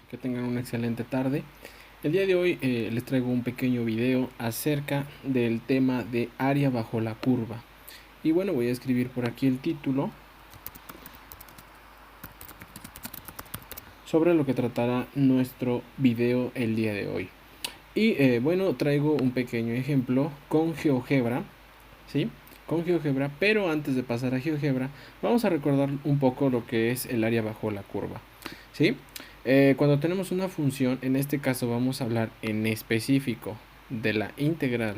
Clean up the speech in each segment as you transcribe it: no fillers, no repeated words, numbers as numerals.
Que tengan una excelente tarde. El día de hoy les traigo un pequeño video acerca del tema de área bajo la curva. Y bueno, voy a escribir por aquí el título sobre lo que tratará nuestro video el día de hoy. Y bueno, traigo un pequeño ejemplo con GeoGebra, ¿sí? Con GeoGebra, pero antes de pasar a GeoGebra, vamos a recordar un poco lo que es el área bajo la curva, ¿sí? Cuando tenemos una función, en este caso vamos a hablar en específico de la integral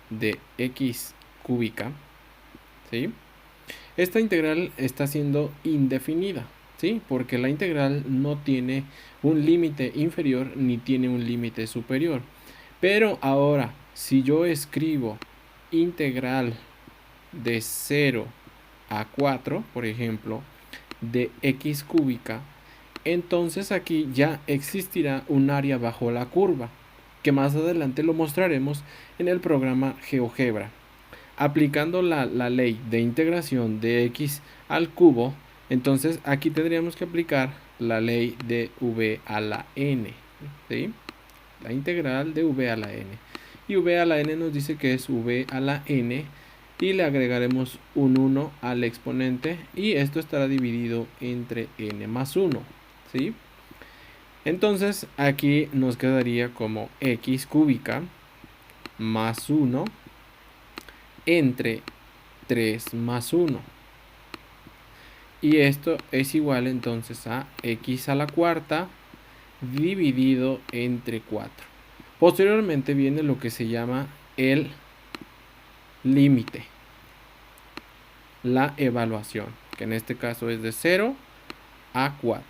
de x cúbica, ¿sí? Esta integral está siendo indefinida, ¿sí? Porque la integral no tiene un límite inferior ni tiene un límite superior. Pero ahora, si yo escribo integral de 0 a 4, por ejemplo, de x cúbica, entonces aquí ya existirá un área bajo la curva, que más adelante lo mostraremos en el programa GeoGebra. Aplicando la ley de integración de x al cubo, entonces aquí tendríamos que aplicar la ley de v a la n, ¿sí? La integral de v a la n. Y v a la n nos dice que es v a la n, y le agregaremos un 1 al exponente, y esto estará dividido entre n más 1, ¿sí? Entonces aquí nos quedaría como x cúbica más 1 entre 3 más 1. Y esto es igual entonces a x a la cuarta dividido entre 4. Posteriormente viene lo que se llama el límite, la evaluación, que en este caso es de 0 a 4.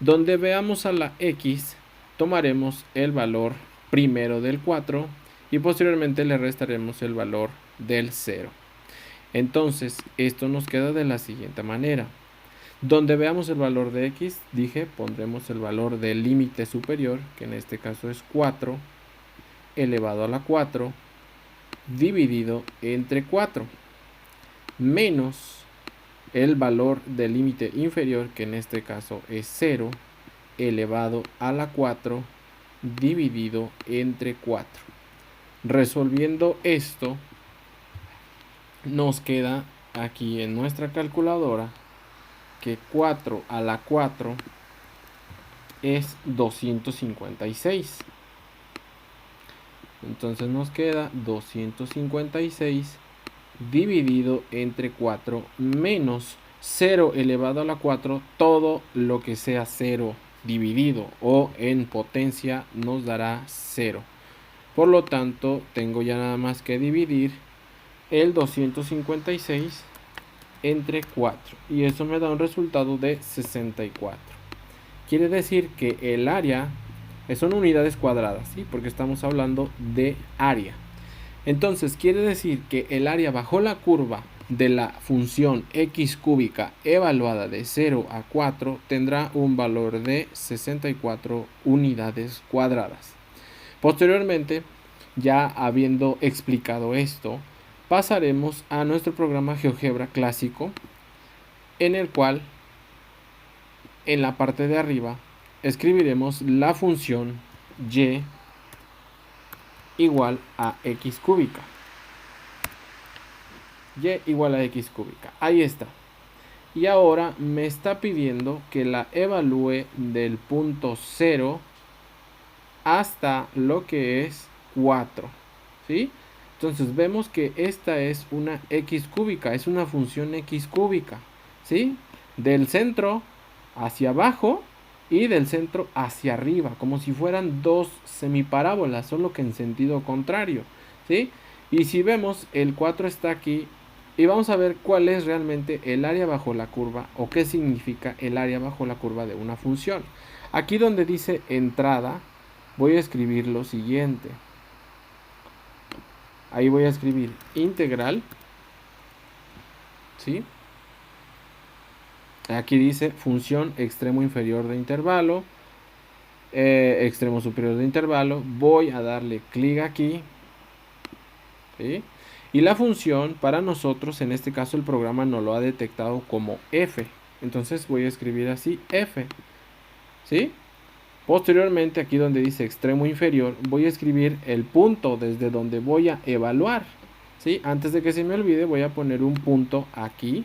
Donde veamos a la x, tomaremos el valor primero del 4 y posteriormente le restaremos el valor del 0. Entonces, esto nos queda de la siguiente manera. Donde veamos el valor de x, pondremos el valor del límite superior, que en este caso es 4, elevado a la 4, dividido entre 4, menos el valor del límite inferior, que en este caso es 0, elevado a la 4, dividido entre 4. Resolviendo esto, nos queda aquí en nuestra calculadora que 4 a la 4 es 256. Entonces nos queda 256 dividido entre 4 menos 0 elevado a la 4, todo lo que sea 0 dividido o en potencia nos dará 0. Por lo tanto, tengo ya nada más que dividir el 256 entre 4 y eso me da un resultado de 64. Quiere decir que el área son unidades cuadradas, ¿sí? Porque estamos hablando de área. Entonces quiere decir que el área bajo la curva de la función x cúbica evaluada de 0 a 4 tendrá un valor de 64 unidades cuadradas. Posteriormente, ya habiendo explicado esto, pasaremos a nuestro programa GeoGebra clásico, en el cual en la parte de arriba escribiremos la función y igual a x cúbica. Y igual a x cúbica. Ahí está. Y ahora me está pidiendo que la evalúe del punto 0 hasta lo que es 4. ¿Sí? Entonces vemos que esta es una x cúbica, es una función x cúbica, ¿sí? Del centro hacia abajo y del centro hacia arriba, como si fueran dos semiparábolas, solo que en sentido contrario, ¿sí? Y si vemos, el 4 está aquí y vamos a ver cuál es realmente el área bajo la curva o qué significa el área bajo la curva de una función. Aquí donde dice entrada, voy a escribir lo siguiente. Ahí voy a escribir integral, ¿sí? Aquí dice función extremo inferior de intervalo, extremo superior de intervalo. Voy a darle clic aquí, ¿sí? Y la función para nosotros, en este caso el programa no lo ha detectado como f. Entonces voy a escribir así f, ¿sí? Posteriormente, aquí donde dice extremo inferior, voy a escribir el punto desde donde voy a evaluar, ¿sí? Antes de que se me olvide, voy a poner un punto aquí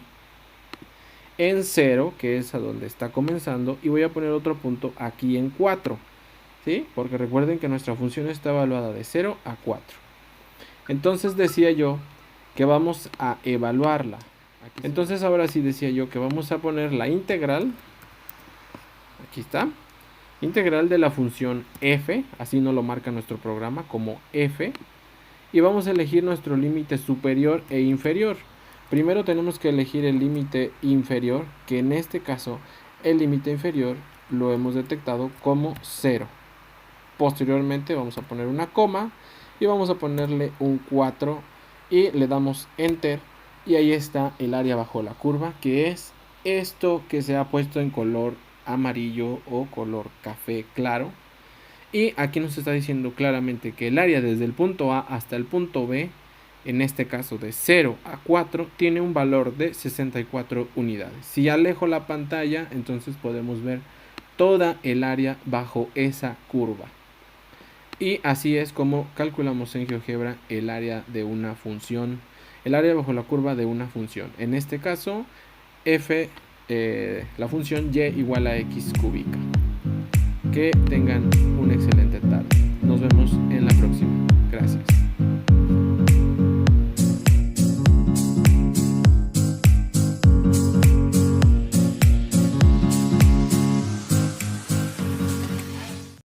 en 0, que es a donde está comenzando, y voy a poner otro punto aquí en 4, ¿sí? Porque recuerden que nuestra función está evaluada de 0 a 4. Entonces decía yo que vamos a evaluarla. Entonces ahora sí decía yo que vamos a poner la integral, aquí está, integral de la función f, así nos lo marca nuestro programa como f, y vamos a elegir nuestro límite superior e inferior. Primero tenemos que elegir el límite inferior, que en este caso el límite inferior lo hemos detectado como 0. Posteriormente vamos a poner una coma y vamos a ponerle un 4 y le damos enter, y ahí está el área bajo la curva, que es esto que se ha puesto en color amarillo o color café claro. Y aquí nos está diciendo claramente que el área desde el punto A hasta el punto B, en este caso de 0 a 4, tiene un valor de 64 unidades. Si alejo la pantalla, entonces podemos ver toda el área bajo esa curva. Y así es como calculamos en GeoGebra el área de una función, el área bajo la curva de una función. En este caso, f, la función y igual a x cúbica. Que tengan una excelente tarde. Nos vemos en la próxima. Gracias.